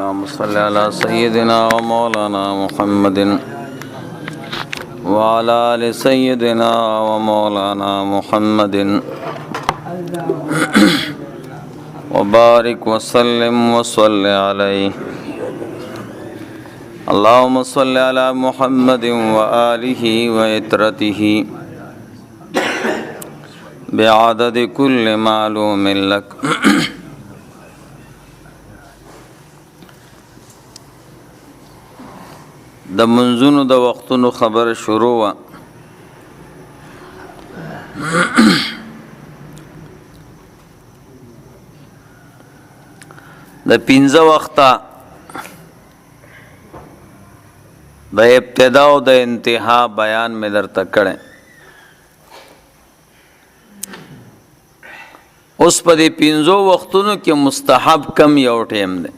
اللهم صل على سيدنا ومولانا محمد وعلى آل سيدنا ومولانا محمد وبارك وسلم وصل عليه اللهم صل على محمد وآله وعترته بعدد كل معلوم لك د منځونو د وختونو خبر شروع وا د پنځه وخته د ابتدا او د انتها بیان مې درته کړی اوس په دې پنځو وختونو کې مستحب کم یو ټیم دی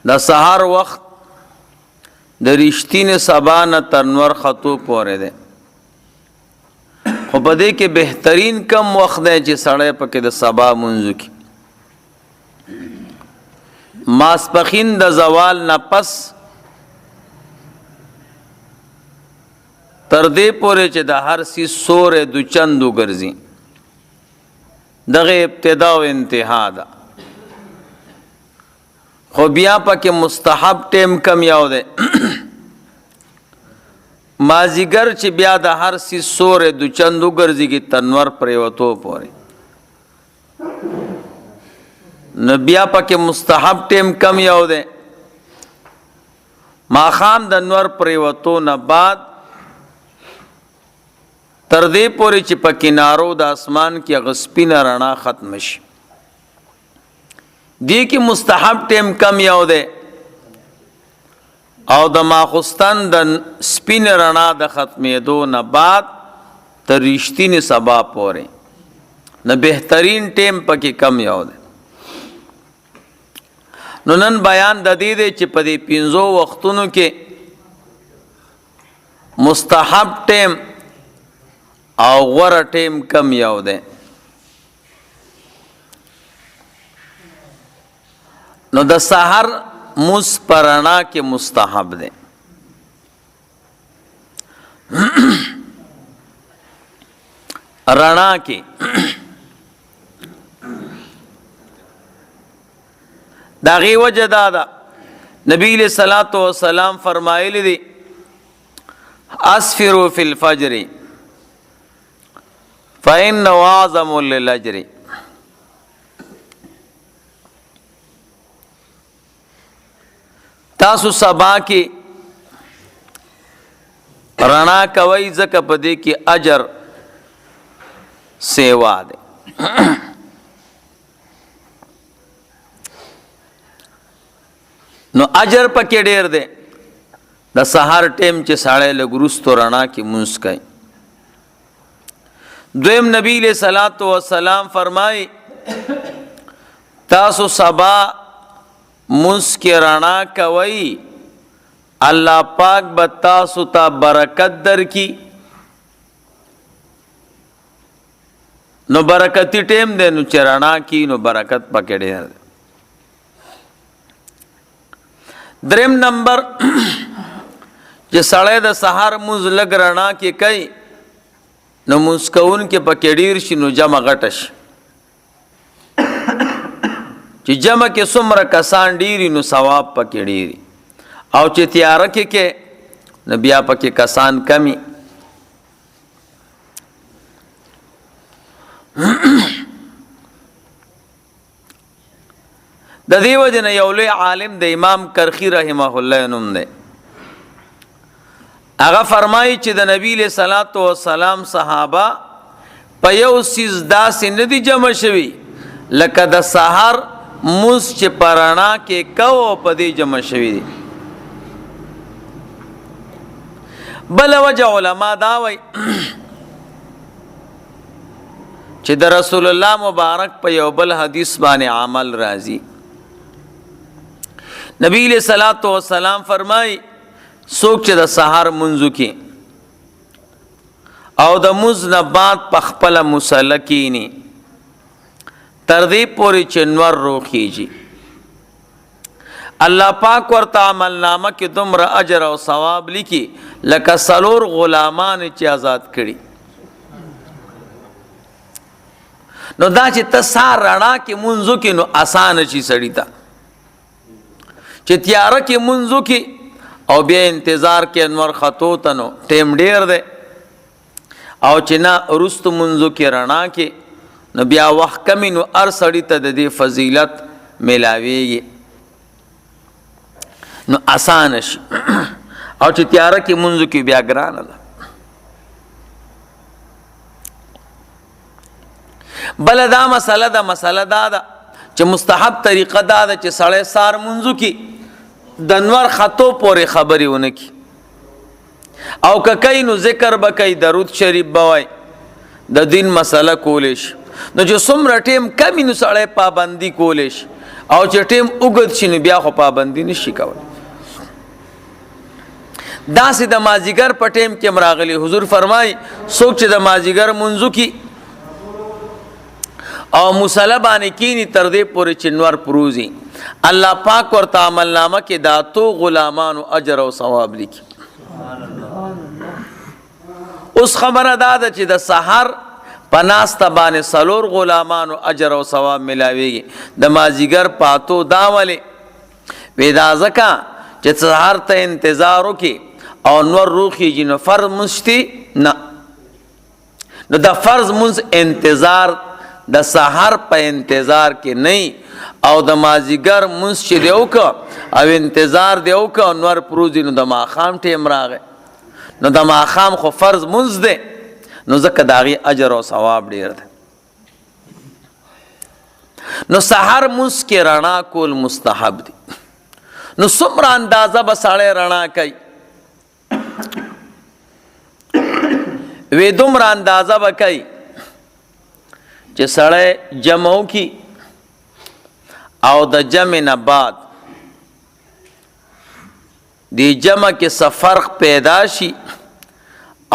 د سحر وخت د رښتینې سبا نه تر نور خطو پورې دی خو په دې کې بهترین کم وخت دی چې سړی پکې د سبا منځ کې ماسپخین د زوال نه پس تر دې پورې چې د هر سیز سورې دو چندو ګرځي دغه ابتدا او انتها ده خو بیا پکې مستحب ټیم کم یاو دی مازیګر چې بیا د هر سیز سورې دو چندو ګرځي کې تنور پریوتو پورې نو بیا پکې مستحب ټیم کم یاو دی ماخام د نور پریوتو نه بعد تر دې پورې چې په کنارو د اسمان کې غسپینه رڼا ختم شي دی کې مستحب ټیم کم یاو دی او د ماخستان د سپین رڼا د ختمېدو نه بعد تر رښتینې سبا پورې نه بهترین ټیم پکې کم یاو دی نو نن بیان د دې دی چې په دې پنځو وختونو کې مستحب ټیم او غوره ټیم کم یاو دی نو د سحر مس پرانا کې مستحب دی رڼا کې داغي وجه دا نبی علیہ الصلوۃ والسلام فرمایلی دی اسفروا فی الفجر فإنه أعظم للأجر تاسو سبا کې رڼا کوي ځکه په دې کې اجر سیوا ده نو اجر پکې ډېر ده د سحر ټیم چې ساړې لګروستو رڼا کې مونږ کوي دویم نبی علیہ الصلوۃ والسلام فرمای تاسو سبا مسکرانا کوي الله پاک به تاسو ته برکت درکي نو برکتی ټیم دی نو چرانا کی نو برکت پکې ډېر دریم نمبر چې سړی د سحر مونځ لږ رڼا کې کوي نو مسکون کې پکې ډیر شي نو جمع غټ شي چې جمع کې څومره کسان ډیری نو ثواب پکې ډیری او چې تیار کې نو بیا پکې کسان کمی د دې وجه نه یو لوی عالم د امام کرخی رحمه الله نوم دی هغه فرمایي چې د نبی له صلوات و سلام صحابه په یو سیز داسې ندي جمع شوي لکه د سحر موس چې پرانا کې کو په دې جمع شوي دي بل وجه علما دا وای چې د رسول الله مبارک په یو بل حدیث باندې عمل راځي نبی له صلوات و سلام فرمایي څوک چې د سحر منځو کې او د مز نه بعد په خپل مصلی کینی تر دې پورې چې نور روخیږي. الله پاک ورته عمل نامه کې دومره اجر او ثواب لیکي لکه 4 غلامان چې آزاد کړي. نو دا چې ته سار رڼا کې منځو کې نو آسان شي سړی ته چې تیاره کې منځو کې او بیا انتظار کې انور خطو ته نو ټیم ډیر دی او چې نه وروستو منځو کې رڼا کې نو بیا وخت کمی نو هر سړي ته د دې فضیلت میلاویږي نو آسان شي او چې تیاره کې منځو کې بیا ګرانه ده. بل دا مسله دا چې مستحب طریقه دا ده چې سړی سار منځو کې د نور خطو پورې خبرې ونه کی او که کوي نو ذکر به کوي درود شریف به وای د دین مسله کولی شي. نو چې څومره ټیم کمی نو سړی پابندي کولی شي او چې ټیم اوږد شي نو بیا خو پابندي نشي کولی. داسې د مازدیګر په ټیم کې راغلی حضور فرمای څوک چې د مازدیګر منځو کې او مصلی باندې کینی تر دې پورې چې نور پروزي الله پاک ورته عمل نامه کې دا تو غلامانو اجر او ثواب لیکي. اوس خبره دا ده چې د سحر پناسته باندې 4 غلامانو اجر او ثواب ملاويږي د مازیګر پاتو دا ولې ودا زکا چې سحر ته انتظار وکي او نور روخي جن فرض مشتي نه نو د فرض منځ انتظار د سحر په انتظار کې نه او د مازیګر منځ چې دیو کا او انتظار دیو کا نور پروزي نو د ماخام ټیم راغی نو د ماخام خو فرض منځ دی نو ځکه داغي اجر او ثواب ډیر دی. نو سحر منځ کې رڼا کول مستحب دی. نو څومره اندازه به سړی رڼا کوي وې دومره اندازه به کوي چې سړی جمع وکړي او د جمع نه بعد دی جمع کې څه فرق پیدا شي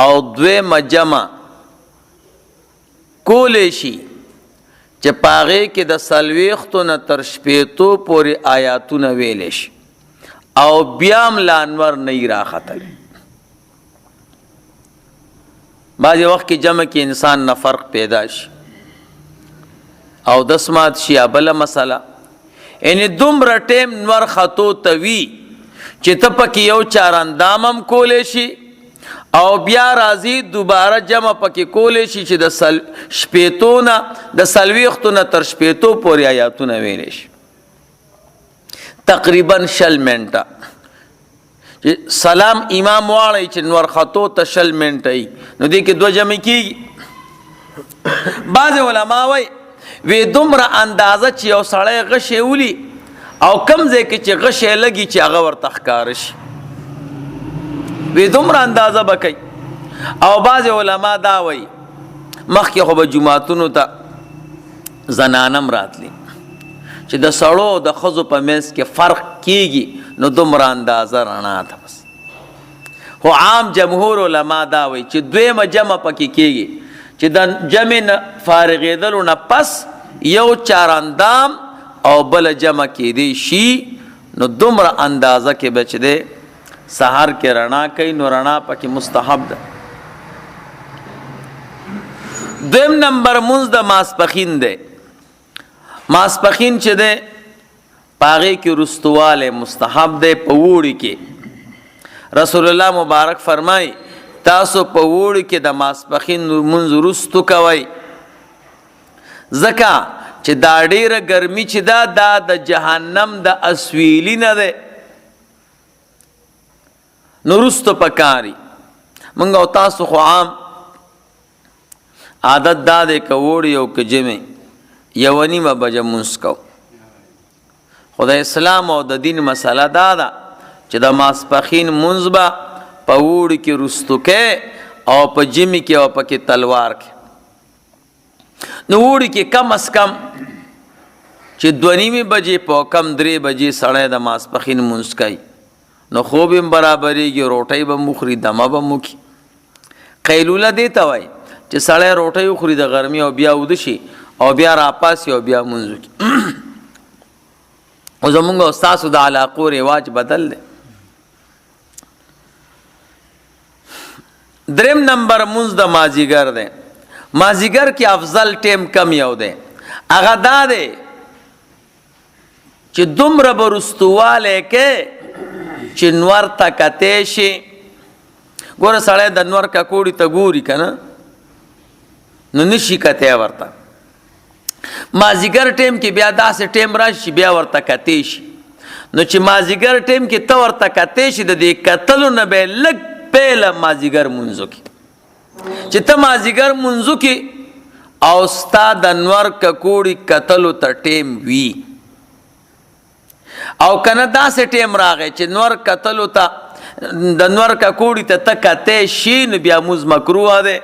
او دویمه جمع کولی شي چې پاغې کې د 40 نه تر 80 پورې آیاتونه ویلی شي او بیا هم لا انور نه یې راختلی. بعضې وخت کې جمع کې انسان نه فرق پیدا شي او دسمات شي یا بله مسله یعنی دومره ټیم نور خطو ته وي چې ته پکې یو چاراندام هم کولی شي او بیا راځي دوباره جمع پکې کولی شي چې د 80 نه د 40 نه تر 80 پورې آیاتونه ویلی شي تقریبا 60 منټه. سلام امام واړی چې نور خطو ته 60 منټه ای نو دې کې 2 جمع کېږي. بعضې علما وایي وی دومره اندازه چې یو سړی غشی ولي او کم ځای کې چې غشی لګي چې هغه ورته ښکاره شي وی دومره اندازه به کوي. او بعضې علما دا وایي مخکې خو به جوماتونو ته زنانم راتلی چې د سړو او د ښځو په منځ کې فرق کیږي نو دومره اندازه رڼا ده بس. خو عام جمهور علما دا وایي چې دویمه جمع پکې کیږي چې د جمع نه فارغېدلو نه پس یو چاراندام او بل جمع کېدی شي نو دومره اندازه کې به چې دی سحر کې رڼا کوي نو رڼا پکې مستحب ده. دویم نمبر منځ د ماسپخین دی. ماسپخین چې دی پاغې کې رستواله مستحب دی په ووړي کې. رسول الله مبارک فرمای تاسو په ووړي کې د ماسپخین منځ رستو کوئ ځکه چې دا ډیره ګرمي چې دا د جهنم د اسویلی نه ده نو رستو پکاري. منګ او تاسو خو عام عادت دا دی که ووړي او که جمع یو نیمه بجه منځ کو. خو د اسلام او د دین مسله دا ده چې د ماسپخین منځ به په ووړي کې رستو کې او په جمع کې او پکې تلوار کې. نو ووړي کې کم از کم چې 2:30 بجې په کم 3 بجې سړی د ماسپخین منځ کوي نو خوب هم برابرېږي روټۍ به مخوري دمه به مخي. قیلوله دې ته وایي چې سړی روټۍ وخوري د غرمې او بیا اوده شي او بیا راپاسی او بیا منځو کې. او زمونږ او ستاسو د علاقو رواج بدل دی. دریم نمبر منځ د مازیګر دی. مازیګر کې افضل ټیم کم یو دی، هغه دا دی چې دومره به رستوالی کې چې نور ته کتی شي. ګوره سړی د نور ککوړي ته ګوري که نه، نو نشي کتی ورته. مازیګر ټیم کې بیا داسې ټیم راشي بیا ورته کتی شي. نو چې مازیګر ټیم کې ته ورته کتی شي، د دې کتلو نه به یې لږ پیله مازیګر منځو کې چې ته مازیګر منځو کې او ستا د نور ککوړي کتلو ته ټیم وي، او کنه داسې ټیم راغی چې نور کتلو ته د نور ککوړي ته ته کتی شي، نو بیا مونځ مکروه دی.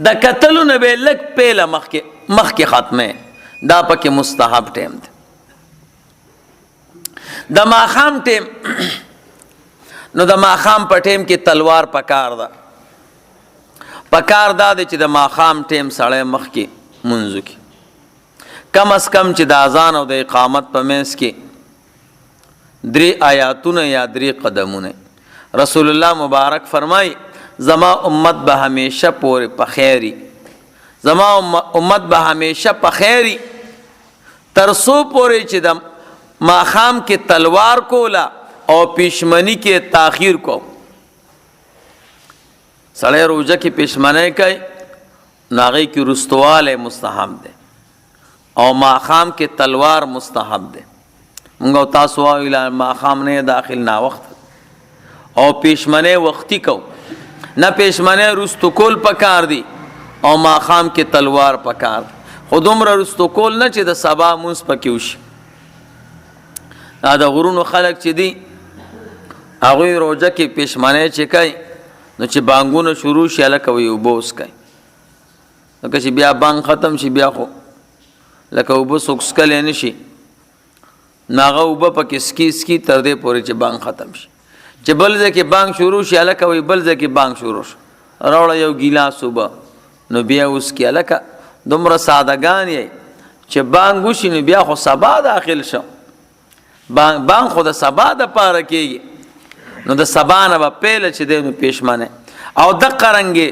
د کتلو نه به یې لږ پیله مخکې ختمه، دا پکې مستحب ټیم دی. د ماښام ټیم، نو د ماښام په ټیم کې تلوار پکار ده. پکار دا دی چې د ماښام ټیم سړی مخکې منځو کې کم از کم چې د اذان او د اقامت په منځ کې 3 آیاتونه یا 3 قدمونه. رسول الله مبارک فرمای زما امت به همیشه پورې په خیری، زما امت به همیشه په خیری ترسو پورې چې د ماښام کې تلوار کولا او پیشمنی کې تاخیر کو. سړی روزه کې پیشمنی کوي، ناغی کې رستواله مستحب ده، او ماښام کې تلوار مستحب ده. مونږ او تاسو وایو ماښام نه داخل نا وخت، او پیشمنی وختي کو، نه پیشمنی رستو کول پکار دی او ماښام کې تلوار پکار. خو دومره رستو کول نه چې د سبا مونځ پکې وشي. دا د غرونو خلک چې دي هغوی روزه کې پیشمنی چې کوي، نو چې بانګونه شروع شي هلکه وایي اوبه وڅکئ، لکه چې بیا بانګ ختم شي بیا خو لکه اوبه څوک څکلی نه شي، نو هغه اوبه پکې سکي سکي تر دې پورې چې بانګ ختم شي. چې بل ځای کې بانګ شروع شي هلکه وایي بل ځای کې بانګ شروع شي، راوړه یو ګیلاس اوبه، نو بیا وڅکي. هلکه دومره سادهګان یې چې بانګ وشي نو بیا خو سبا داخل شو. بانګ خو د سبا دپاره کېږي، نو د سبا نه به پیله چې دی نو پیشمنه. او دقه رنګې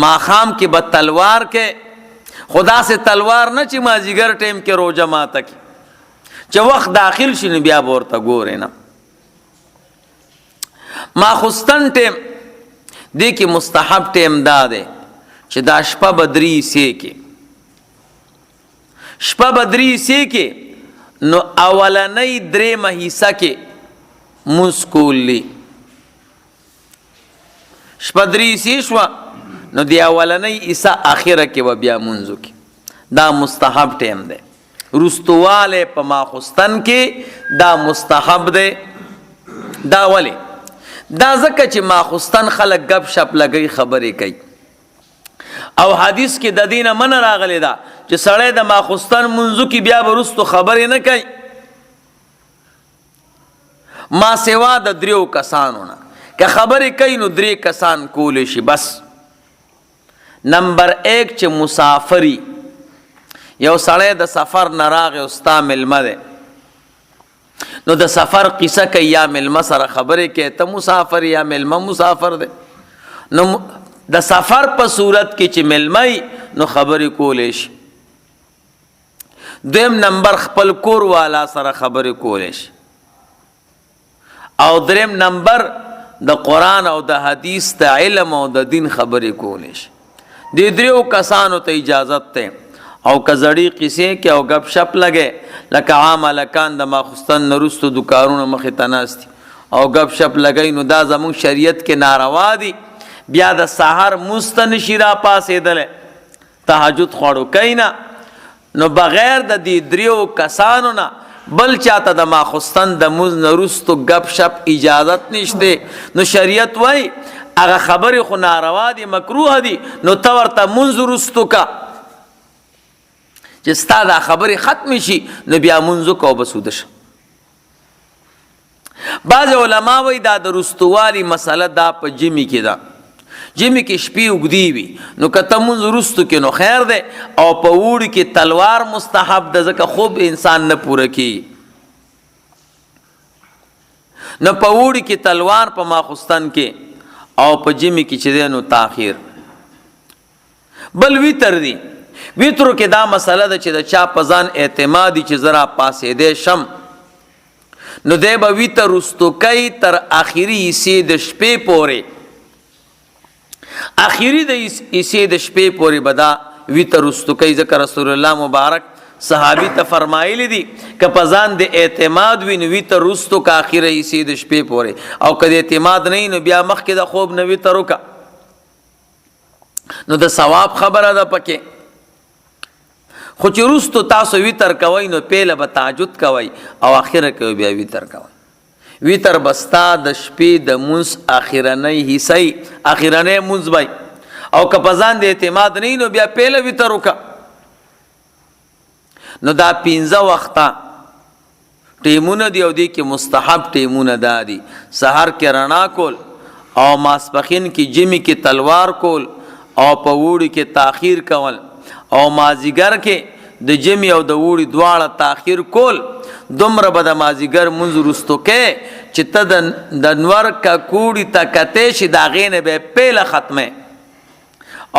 ماښام کې به تلوار کې، خو داسې تلوار نه چې مازدیګر ټیم کې روژه ماته کړي، چې وخت داخل شي نو بیا به ورته ګورې نه. ماخوستن ټیم دې کې مستحب ټیم دا دی چې دا شپه به 3 حصې کې، شپه به 3 حصې کې، نو اولنۍ 3 حصه کې مونځ کولی. شپه 3 حصې شوه، نو د اولنۍ حصه اخره کې به بیا مونځ وکړي. دا مستحب ټیم دی. رستواله په ماخوستن کې دا مستحب دی. دا ولې؟ دا ځکه چې ماخوستن خلک گپ شپ لګي، خبرې کوي، او حدیث کې د دینه من راغلی دا چې سړی د ماخوستن منځو کې بیا به رستو خبرې نه کوي ما سوا د 3 کسانو نه. که خبرې کوي نو 3 کسان کولی شي بس. نمبر 1 چې مسافری، یو سړی د سفر نه راغی او ستا ملمه دی، نو د سفر قصه کوي یا ملمه سره خبرې کوي، ته مسافر یا ملمه مسافر دی، نو د سفر په صورت کې چې ملمه نو خبرې کولی شي. دویم نمبر خپل کور والا سره خبرې کولی شي. او دریم نمبر د قرآن او د حدیث د علم او د دین خبرې کولی شي. دې 3 کسانو ته اجازت ده. او کزړی قصې کې او غب شپ لګي، لکه عام الکان د ماخستن نرستو د کارونو مخې تناستي او غب شپ لګي، نو دا زموږ شریعت کې ناروا دي. بیا د سحر مستنشی را پاسېدل، تهجد خوړو کینا، نو بغیر د دې 3 کسانو نه بل چاته د ماخستن د مز نرستو غب شپ اجازت نشته. نو شریعت وای هغه خبرې خو ناروا دي، مکروه دي، نو ته ورته منځ رستو کا چې ستا دا خبرې ختم شي، نو بیا منځ کو بسود شه. بعض علما وای دا د رستوالي مسله دا په جمی کې ده جمی کې شپې اوږدې وي نو که ته مونځ وروستو کې نو خیر دی او په اوړي کې تلوار مستحب ده ځکه خوب انسان نه پوره کیږي نو په اوړي کې تلوار په ماخستن کې او په جمی کې چې دی نو تاخیر بل ویتر دی ویترو کې دا مسله ده چې د چا په ځان اعتمادي چې زرا پاسېدی شم نو دی به ویتر رستو کوي تر آخري حصې د شپې پورې آخري د حصې د شپې پورې به دا ویتر رستو کوي ځکه رسول الله مبارک صحابي ته فرمایلی دي که په ځان د اعتماد وي نو ویتر رستو که آخره حصې د شپې پورې او که د اعتماد نه وي نو بیا مخکې د خوب نه ویتر وکړه نو د ثواب خبره ده پکې خو چې وروستو تاسو ویتر کوئ نو پیله به تهجد کوئ او آخره کې بیا ویتر کوئ ویتر به ستا د شپې د مونځ آخرنۍ حصه آخرنۍ مونځ وی او که په ځان د اعتماد نه وي نو بیا پیله ویتر وکړه نو دا 15 وخته ټیمونه دي او دې کې مستحب ټیمونه دا دي سحر کې رڼا کول او ماسپخین کې جمی کې تلوار کول او په وړي کې تاخير کول او مازیګر کې د جمی او د وړي دواړه تاخير کول دومره به د مازیګر منځ رستو کې چې ته د نور کا کوړی تا کته شي دا غینه به پیله ختمه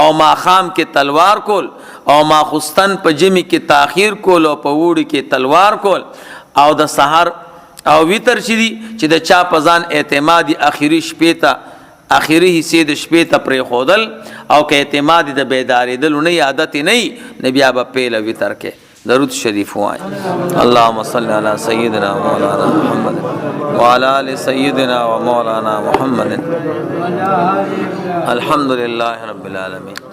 او ماخام کې تلوار کول او ماخستن په جمی کې تاخير کول او په وړي کې تلوار کول او د سحر او ویتر شي چې د چا په ځان اعتمادي اخیری شپې ته اخیری حصے د شپې ته پرې خودل او که اعتماد د بیداری دل نه عادت نه نبی ابا پیله وتر کې درود شریف وای اللهم صل علی سیدنا مولانا محمد وعلى ال سیدنا و مولانا محمد الحمد لله رب العالمین.